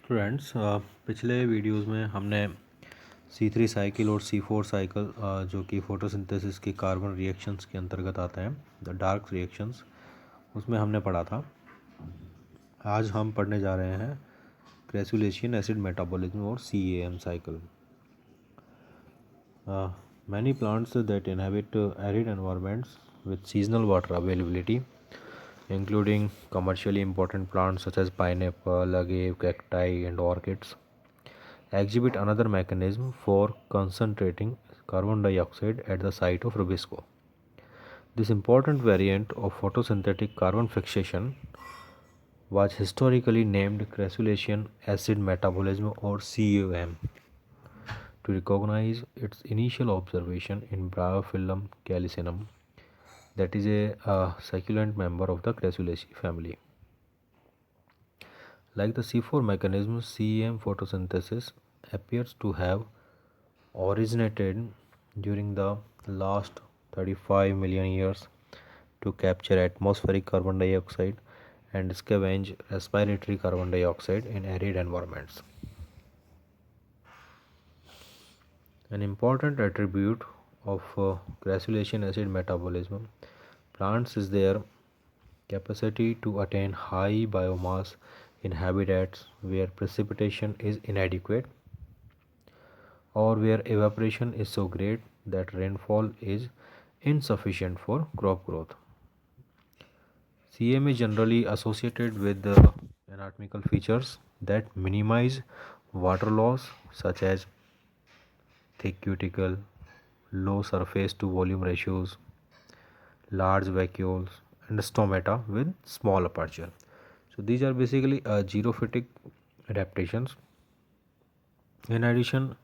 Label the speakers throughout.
Speaker 1: Students, पिछले videos में हमने C3 साइकिल और C4 साइकिल जो कि फोटोसिंथेसिस के कार्बन रिएक्शंस के अंतर्गत आते हैं, द डार्क रिएक्शंस, उसमें हमने पढ़ा था। आज हम पढ़ने जा रहे हैं क्रेसुलेशियन एसिड मेटाबॉलिज्म और CAM cycle. Many plants that inhabit arid environments with seasonal water availability including commercially important plants such as pineapple, agave, cacti, and orchids, exhibit another mechanism for concentrating carbon dioxide at the site of rubisco. This important variant of photosynthetic carbon fixation was historically named crassulacean acid metabolism or CAM to recognize its initial observation in Bryophyllum calicinum, that is a succulent member of the Crassulaceae family. Like the C4 mechanism, CEM photosynthesis appears to have originated during the last 35 million years to capture atmospheric carbon dioxide and scavenge respiratory carbon dioxide in arid environments. An important attribute of crassulacean acid metabolism plants is their capacity to attain high biomass in habitats where precipitation is inadequate or where evaporation is so great that rainfall is insufficient for crop growth. CM is generally associated with the anatomical features that minimize water loss, such as thick cuticle, low surface to volume ratios, large vacuoles, and stomata with small aperture. So these are basically xerophytic adaptations. In addition,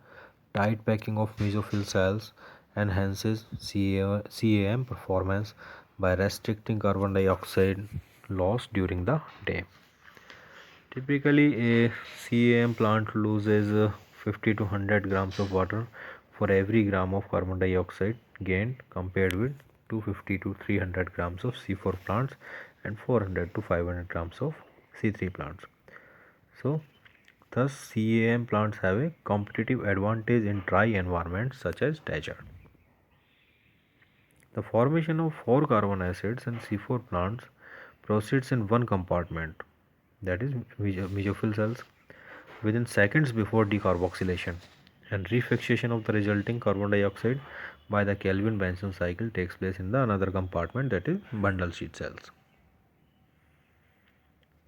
Speaker 1: tight packing of mesophyll cells enhances CAM performance by restricting carbon dioxide loss during the day. Typically, a CAM plant loses 50 to 100 grams of water for every gram of carbon dioxide gained, compared with 250 to 300 grams of C4 plants and 400 to 500 grams of C3 plants. So, thus CAM plants have a competitive advantage in dry environments such as desert. The formation of 4 carbon acids in C4 plants proceeds in one compartment, that is mesophyll cells, within seconds before decarboxylation, and refixation of the resulting carbon dioxide by the Kelvin-Benson cycle takes place in the another compartment, that is bundle sheet cells.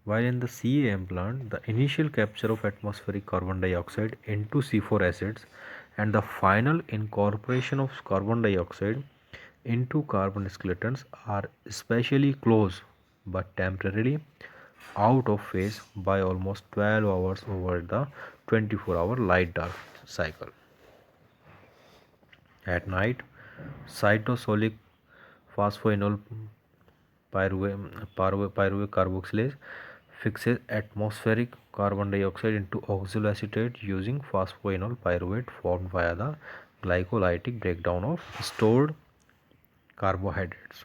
Speaker 1: While in the CAM plant, the initial capture of atmospheric carbon dioxide into C4 acids and the final incorporation of carbon dioxide into carbon skeletons are especially close but temporarily out of phase by almost 12 hours over the 24-hour light dark cycle. At night, cytosolic phosphoenol pyruvate carboxylase fixes atmospheric carbon dioxide into oxaloacetate using phosphoenol pyruvate formed via the glycolytic breakdown of stored carbohydrates.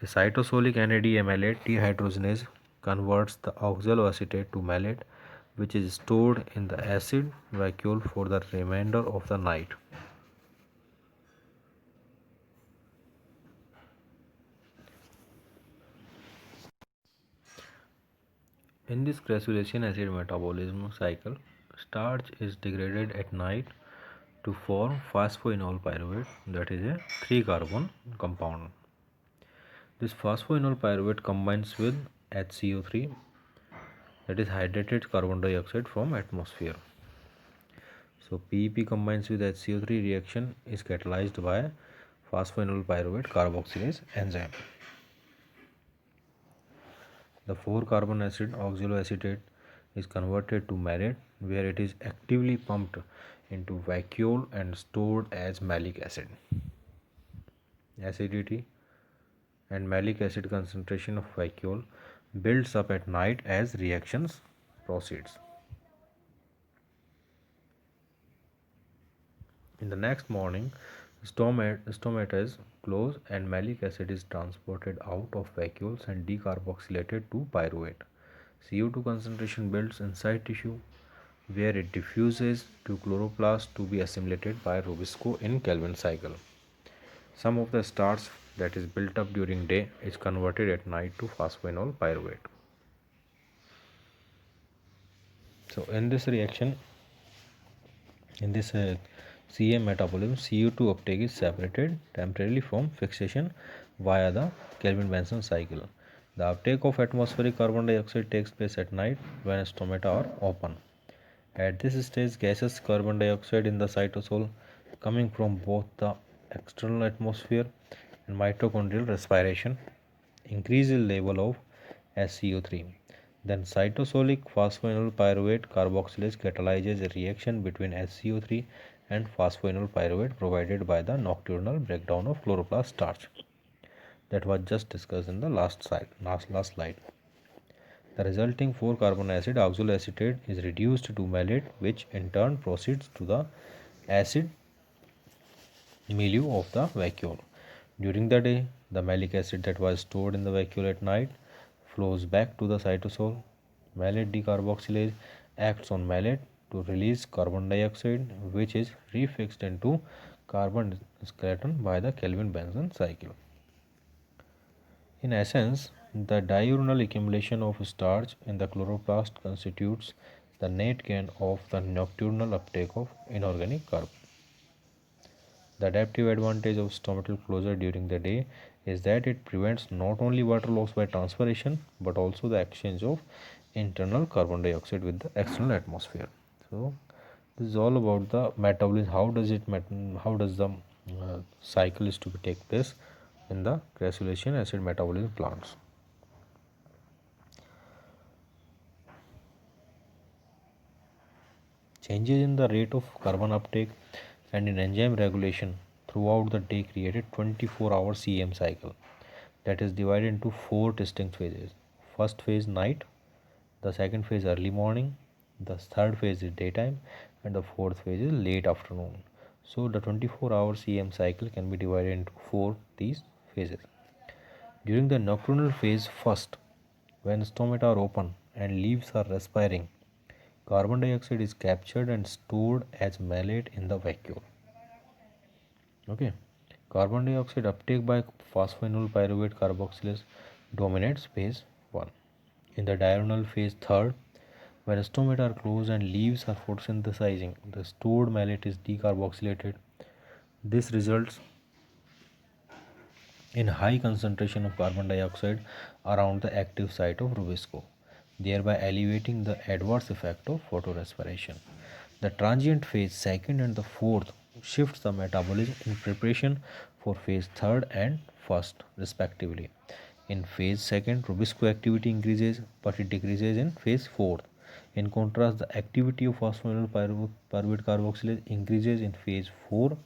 Speaker 1: A cytosolic NAD-malate dehydrogenase converts the oxaloacetate to malate, which is stored in the acid vacuole for the remainder of the night. In this crassulacean acid metabolism cycle, starch is degraded at night to form phosphoenol pyruvate, that is a 3-carbon compound. This phosphoenol pyruvate combines with HCO3, that is hydrated carbon dioxide from atmosphere. So PEP combines with HCO3, reaction is catalyzed by phosphoenol pyruvate carboxylase enzyme. The 4-carbon acid oxaloacetate is converted to malate, where it is actively pumped into vacuole and stored as malic acid. Acidity and malic acid concentration of vacuole builds up at night as reactions proceeds. In the next morning, stomata is closed and malic acid is transported out of vacuoles and decarboxylated to pyruvate. CO2 concentration builds inside tissue where it diffuses to chloroplast to be assimilated by Rubisco in Calvin cycle. Some of the starch that is built up during day is converted at night to phosphoenol pyruvate. So in this reaction, in this CM metabolism, CO2 uptake is separated temporarily from fixation via the Kelvin-Benson cycle. The uptake of atmospheric carbon dioxide takes place at night when stomata are open. At this stage, gaseous carbon dioxide in the cytosol coming from both the external atmosphere and mitochondrial respiration increases level of SCO3. Then cytosolic phosphoenol pyruvate carboxylase catalyzes a reaction between SCO3 and phosphoenol pyruvate provided by the nocturnal breakdown of chloroplast starch that was just discussed in the last slide. The resulting 4-carbon acid oxaloacetate is reduced to malate, which in turn proceeds to the acid milieu of the vacuole. During the day, the malic acid that was stored in the vacuole at night flows back to the cytosol. Malate decarboxylase acts on malate to release carbon dioxide, which is refixed into carbon skeleton by the Kelvin-Benson cycle. In essence, the diurnal accumulation of starch in the chloroplast constitutes the net gain of the nocturnal uptake of inorganic carbon. The adaptive advantage of stomatal closure during the day is that it prevents not only water loss by transpiration but also the exchange of internal carbon dioxide with the external atmosphere. So this is all about the metabolism. How does the cycle is to be take place in the crassulacean acid metabolism plants. Changes in the rate of carbon uptake and in enzyme regulation throughout the day created 24-hour CM cycle that is divided into 4 distinct phases. First phase night, the second phase early morning, the third phase is daytime, and the fourth phase is late afternoon. So the 24-hour CM cycle can be divided into 4 these phases. During the nocturnal phase first, when stomata are open and leaves are respiring, carbon dioxide is captured and stored as malate in the vacuole. Okay, carbon dioxide uptake by phosphoenol pyruvate carboxylase dominates phase 1. In the diurnal phase third, when stomata are closed and leaves are photosynthesizing, the stored malate is decarboxylated. This results in high concentration of carbon dioxide around the active site of Rubisco, thereby alleviating the adverse effect of photorespiration. The transient phase second and the fourth shifts the metabolism in preparation for phase third and first respectively. In phase second, Rubisco activity increases but it decreases in phase fourth. In contrast, the activity of phosphoenol pyruvate carboxylase increases in phase 4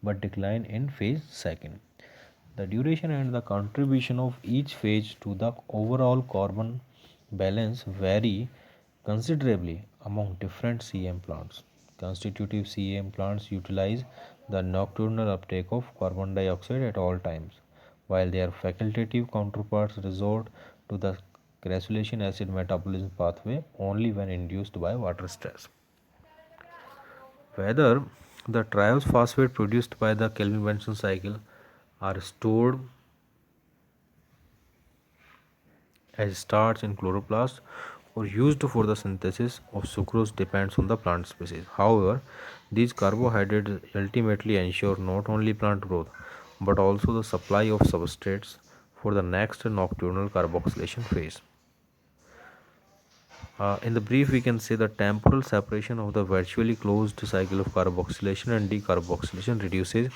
Speaker 1: but decline in phase second. The duration and the contribution of each phase to the overall carbon balance vary considerably among different CM plants. Constitutive CM plants utilize the nocturnal uptake of carbon dioxide at all times, while their facultative counterparts resort to the crassulacean acid metabolism pathway only when induced by water stress. Whether the triose phosphate produced by the Kelvin-Benson cycle are stored as starch in chloroplast or used for the synthesis of sucrose depends on the plant species. However, these carbohydrates ultimately ensure not only plant growth but also the supply of substrates for the next nocturnal carboxylation phase. In the brief, we can say the temporal separation of the virtually closed cycle of carboxylation and decarboxylation reduces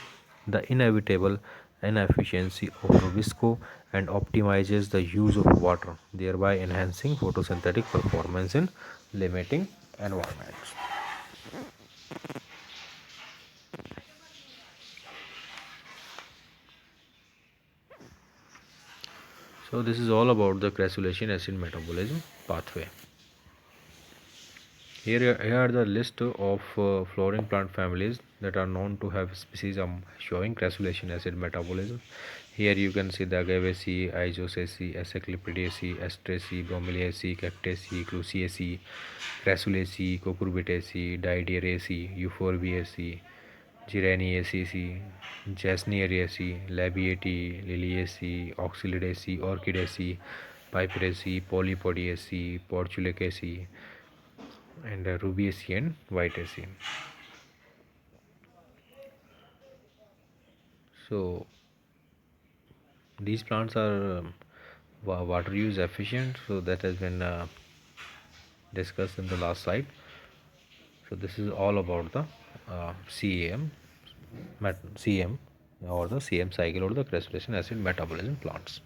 Speaker 1: the inevitable inefficiency of Rubisco and optimizes the use of water, thereby enhancing photosynthetic performance in limiting environments. So this is all about the crassulacean acid metabolism pathway. Here are the list of flowering plant families that are known to have species showing crassulacean acid metabolism. Here you can see the Agavaceae, Isosaceae, Asclepiadaceae, Astraceae, Bromeliaceae, Cactaceae, Cruciaceae, Crassulaceae, Cucurbitaceae, Dideraceae, Euphorbiaceae, Geraniaceae, Jasneriaceae, Labiataceae, Liliaceae, Oxylidaceae, Orchidaceae, Piperaceae, Polypodiaceae, Portulacaceae, and Rubiaceae and Whiteaceae. So these plants are water use efficient, so that has been discussed in the last slide. So this is all about the CAM, CM, or the CM cycle, or the cressolation acid metabolism plants.